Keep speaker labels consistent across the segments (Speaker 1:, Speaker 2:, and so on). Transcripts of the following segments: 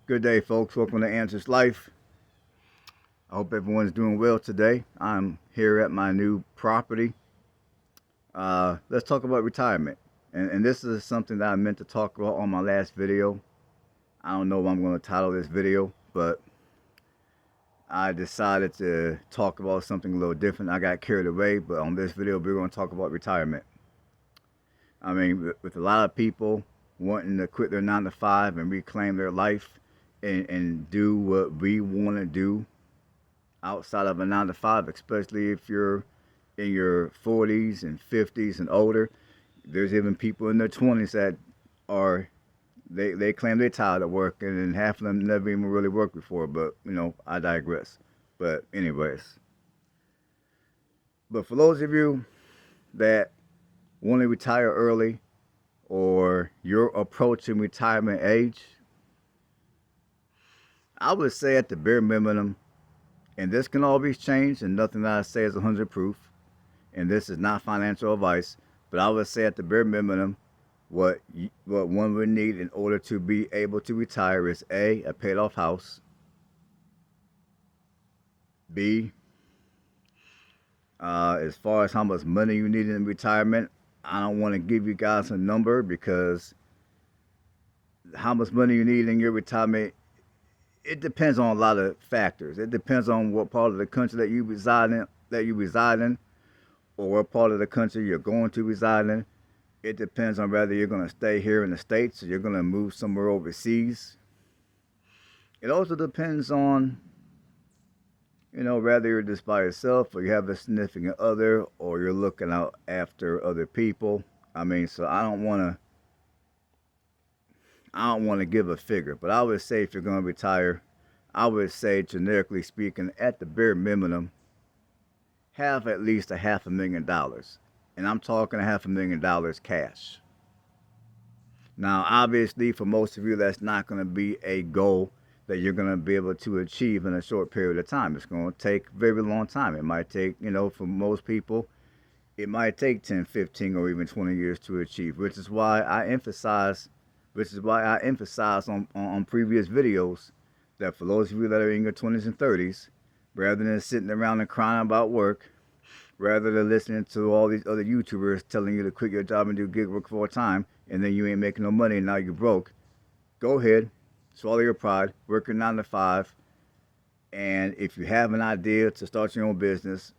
Speaker 1: Good day, folks. Welcome to Answers Life. I hope everyone's doing well today. I'm here at my new property. Let's talk about retirement. And this is something that I meant to talk about on my last video. I don't know what I'm going to title this video, but I decided to talk about something a little different. I got carried away, but on this video, we're going to talk about retirement. I mean, with a lot of people wanting to quit their 9 to 5 and reclaim their life and do what we want to do outside of a 9 to 5, especially if you're in your 40s and 50s and older. There's even people in their 20s that are they claim they're tired of working, and half of them never even really worked before. But I digress. But anyways, but for those of you that want to retire early, or you're approaching retirement age, I would say at the bare minimum, and this can always change, and nothing that I say is 100 proof, and this is not financial advice, but I would say at the bare minimum, what one would need in order to be able to retire is a paid off house, b as far as how much money you need in retirement, I don't want to give you guys a number, because how much money you need in your retirement, it depends on a lot of factors. It depends on what part of the country that you reside in, or what part of the country you're going to reside in. It depends on whether you're going to stay here in the States or you're going to move somewhere overseas. It also depends on, whether you're just by yourself or you have a significant other or you're looking out after other people. I mean, so I don't want to give a figure, but I would say if you're going to retire, I would say, generically speaking, at the bare minimum, have at least a $500,000. And I'm talking $500,000 cash. Now, obviously, for most of you, that's not going to be a goal that you're going to be able to achieve in a short period of time. It's going to take a very long time. It might take, for most people, it might take 10, 15, or even 20 years to achieve, which is why I emphasize on previous videos that for those of you that are in your 20s and 30s, rather than sitting around and crying about work, rather than listening to all these other YouTubers telling you to quit your job and do gig work full time, and then you ain't making no money and now you're broke, go ahead, swallow your pride, work your 9 to 5, and if you have an idea to start your own business,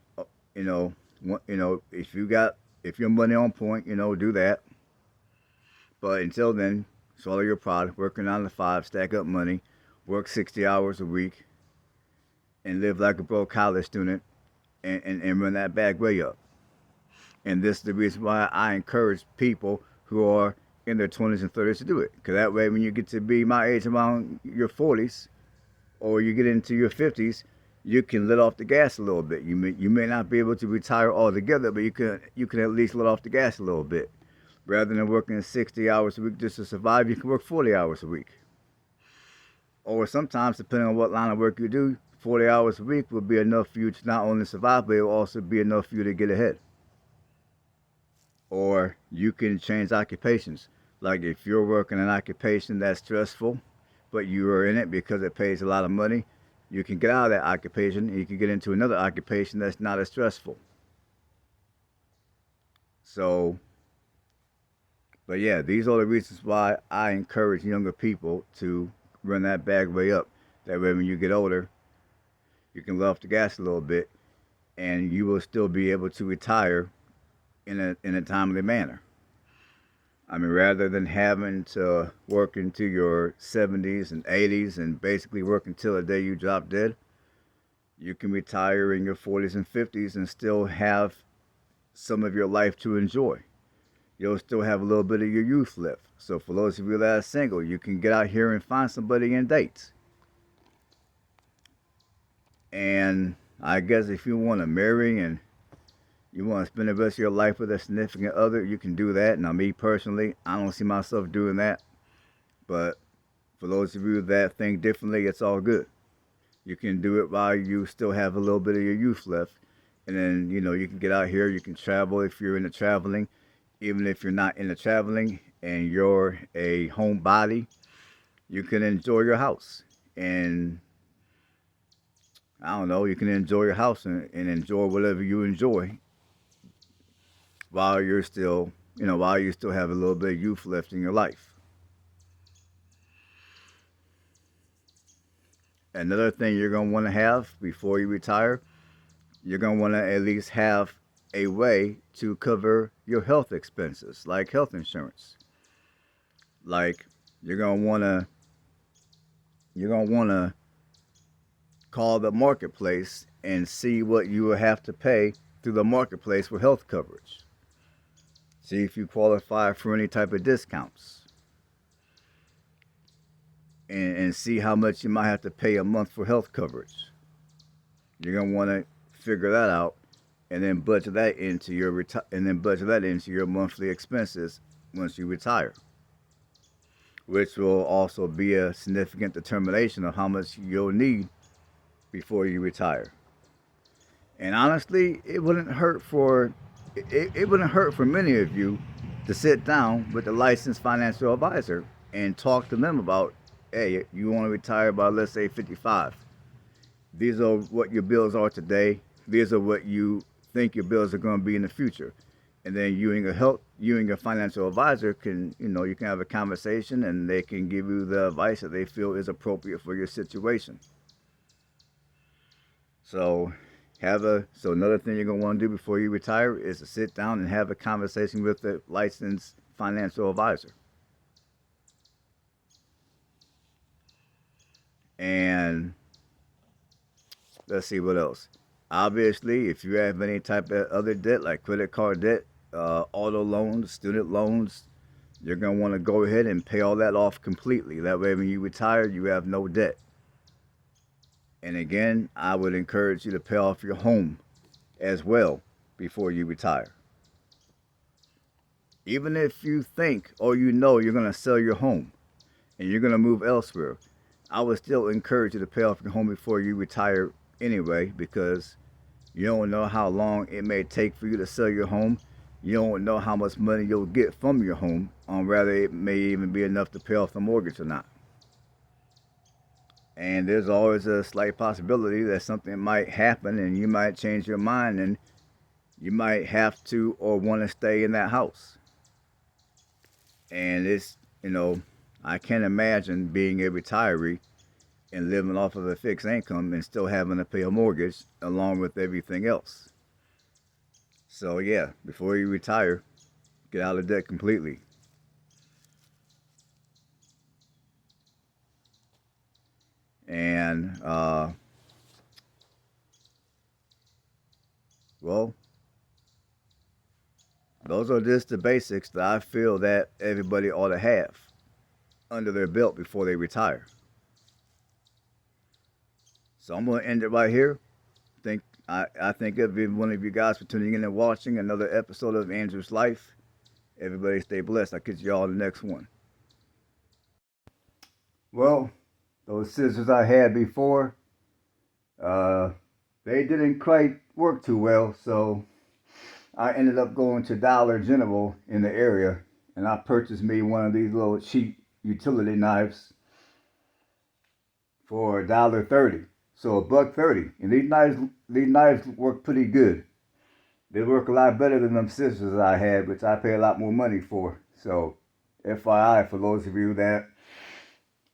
Speaker 1: you know, if your money on point, do that. But until then, swallow your pride, work your 9 to 5, stack up money, work 60 hours a week, and live like a broke college student, and run that bag way up. And this is the reason why I encourage people who are in their 20s and 30s to do it. Because that way, when you get to be my age, around your 40s, or you get into your 50s, you can let off the gas a little bit. You may not be able to retire altogether, but you can at least let off the gas a little bit. Rather than working 60 hours a week just to survive, you can work 40 hours a week. Or sometimes, depending on what line of work you do, 40 hours a week will be enough for you to not only survive, but it will also be enough for you to get ahead. Or you can change occupations. Like if you're working an occupation that's stressful, but you are in it because it pays a lot of money, you can get out of that occupation and you can get into another occupation that's not as stressful. So, but yeah, these are the reasons why I encourage younger people to run that bag way up. That way, when you get older, you can let off the gas a little bit, and you will still be able to retire in a timely manner. I mean, rather than having to work into your 70s and 80s and basically work until the day you drop dead, you can retire in your 40s and 50s and still have some of your life to enjoy. You'll still have a little bit of your youth left. So for those of you that are single, you can get out here and find somebody and date. And I guess if you want to marry and you want to spend the rest of your life with a significant other, you can do that. Now, me personally, I don't see myself doing that. But for those of you that think differently, it's all good. You can do it while you still have a little bit of your youth left. And then, you can get out here, you can travel if you're into traveling. Even if you're not into traveling and you're a homebody, you can enjoy your house. And I don't know, you can enjoy your house and enjoy whatever you enjoy while you're still, while you still have a little bit of youth left in your life. Another thing you're going to want to have before you retire, you're going to want to at least have a way to cover your health expenses, like health insurance. Like you're going to want to call the marketplace and see what you will have to pay through the marketplace for health coverage. See if you qualify for any type of discounts. And see how much you might have to pay a month for health coverage. You're going to want to figure that out and then budget that into your monthly expenses once you retire, which will also be a significant determination of how much you'll need before you retire. And honestly, it wouldn't hurt for many of you to sit down with a licensed financial advisor and talk to them about, hey, you want to retire by, let's say, 55. These are what your bills are today. These are what you think your bills are going to be in the future. And then you and your financial advisor can, you can have a conversation and they can give you the advice that they feel is appropriate for your situation. So another thing you're going to want to do before you retire is to sit down and have a conversation with a licensed financial advisor. And let's see what else. Obviously, if you have any type of other debt like credit card debt, auto loans, student loans, you're going to want to go ahead and pay all that off completely. That way when you retire, you have no debt. And again, I would encourage you to pay off your home as well before you retire. Even if you think or you're going to sell your home and you're going to move elsewhere, I would still encourage you to pay off your home before you retire anyway, because you don't know how long it may take for you to sell your home. You don't know how much money you'll get from your home, on whether it may even be enough to pay off the mortgage or not. And there's always a slight possibility that something might happen and you might change your mind and you might have to or want to stay in that house. And it's, I can't imagine being a retiree and living off of a fixed income and still having to pay a mortgage along with everything else. So yeah, before you retire, get out of debt completely. And well, those are just the basics that I feel that everybody ought to have under their belt before they retire. So I'm going to end it right here. I thank every one of you guys for tuning in and watching another episode of Andrew's Life. Everybody stay blessed. I'll catch you all in the next one. Well, those scissors I had before, they didn't quite work too well, so I ended up going to Dollar General in the area, and I purchased me one of these little cheap utility knives for $1.30. So $1.30. And these knives work pretty good. They work a lot better than them scissors I had, which I pay a lot more money for. So FYI for those of you that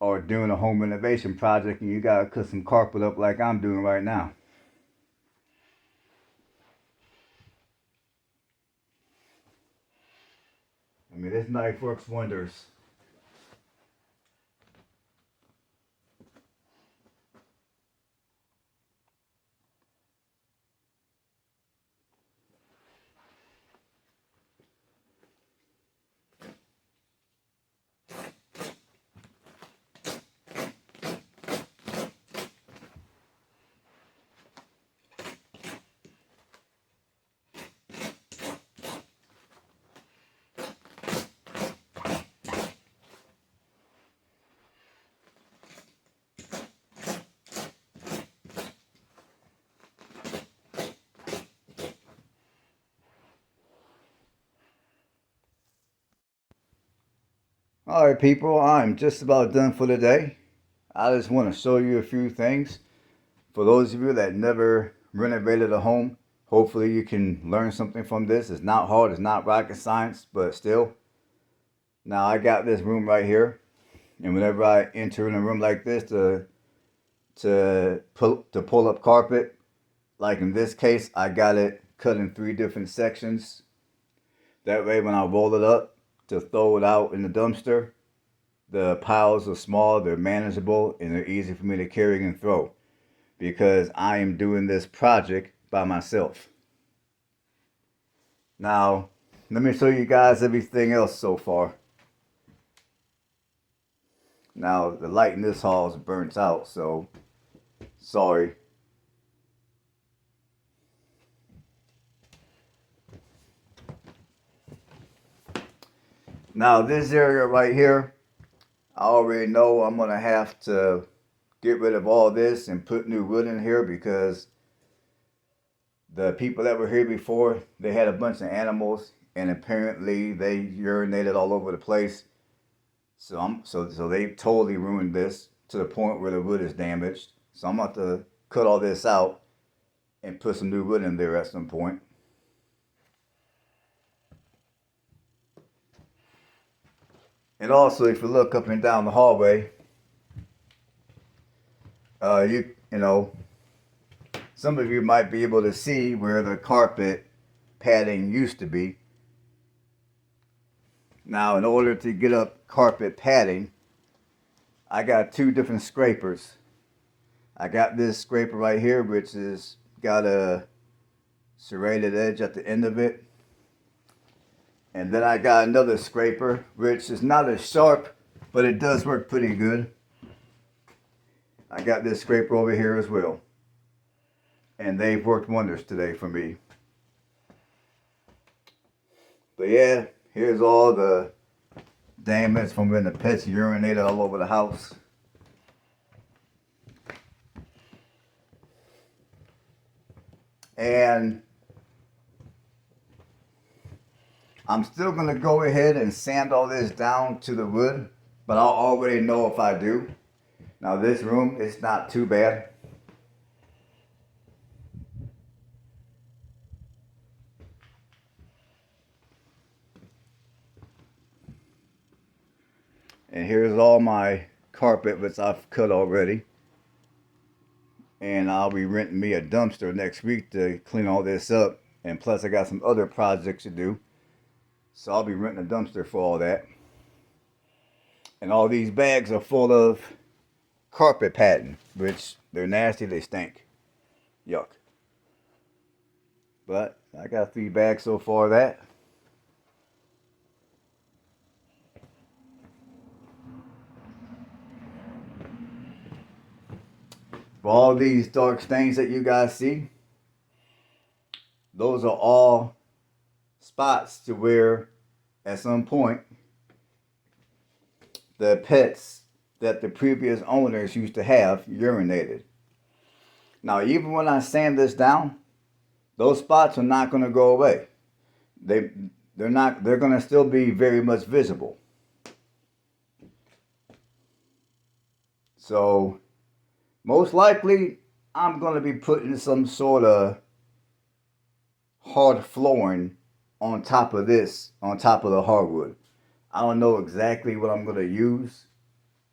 Speaker 1: are doing a home renovation project and you gotta cut some carpet up like I'm doing right now. I mean, this knife works wonders. Alright people, I'm just about done for the day. I just want to show you a few things. For those of you that never renovated a home, hopefully you can learn something from this. It's not hard, it's not rocket science, but still. Now I got this room right here, and whenever I enter in a room like this to pull up carpet, like in this case, I got it cut in 3 different sections. That way when I roll it up to throw it out in the dumpster, the piles are small, they're manageable, and they're easy for me to carry and throw because I am doing this project by myself. Now, let me show you guys everything else so far. Now, the light in this hall is burnt out, so sorry. Now, this area right here, I already know I'm going to have to get rid of all this and put new wood in here because the people that were here before, they had a bunch of animals and apparently they urinated all over the place. So they totally ruined this to the point where the wood is damaged. So I'm about to cut all this out and put some new wood in there at some point. And also, if you look up and down the hallway, you know, some of you might be able to see where the carpet padding used to be. Now, in order to get up carpet padding, I got 2 different scrapers. I got this scraper right here, which is got a serrated edge at the end of it. And then I got another scraper, which is not as sharp, but it does work pretty good. I got this scraper over here as well. And they've worked wonders today for me. But yeah, here's all the damage from when the pets urinated all over the house. And I'm still going to go ahead and sand all this down to the wood, but I'll already know if I do. Now this room, it's not too bad. And here's all my carpet which I've cut already. And I'll be renting me a dumpster next week to clean all this up. And plus I got some other projects to do. So I'll be renting a dumpster for all that. And all these bags are full of carpet padding, which they're nasty, they stink. Yuck. But I got 3 bags so far of that. For all these dark stains that you guys see, those are all spots to where at some point the pets that the previous owners used to have urinated. Now even when I sand this down, those spots are not going to go away. They're going to still be very much visible. So most likely I'm going to be putting some sort of hard flooring on top of this, on top of the hardwood. I don't know exactly what I'm going to use.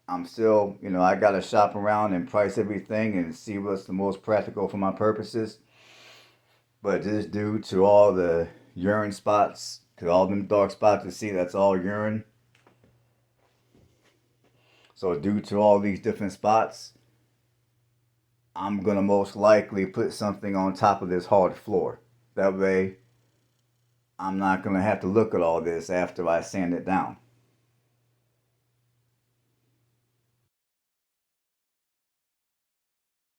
Speaker 1: I'm still, I got to shop around and price everything and see what's the most practical for my purposes. But just due to all the urine spots, to all them dark spots you see, that's all urine. So due to all these different spots, I'm going to most likely put something on top of this hard floor. That way, I'm not going to have to look at all this after I sand it down.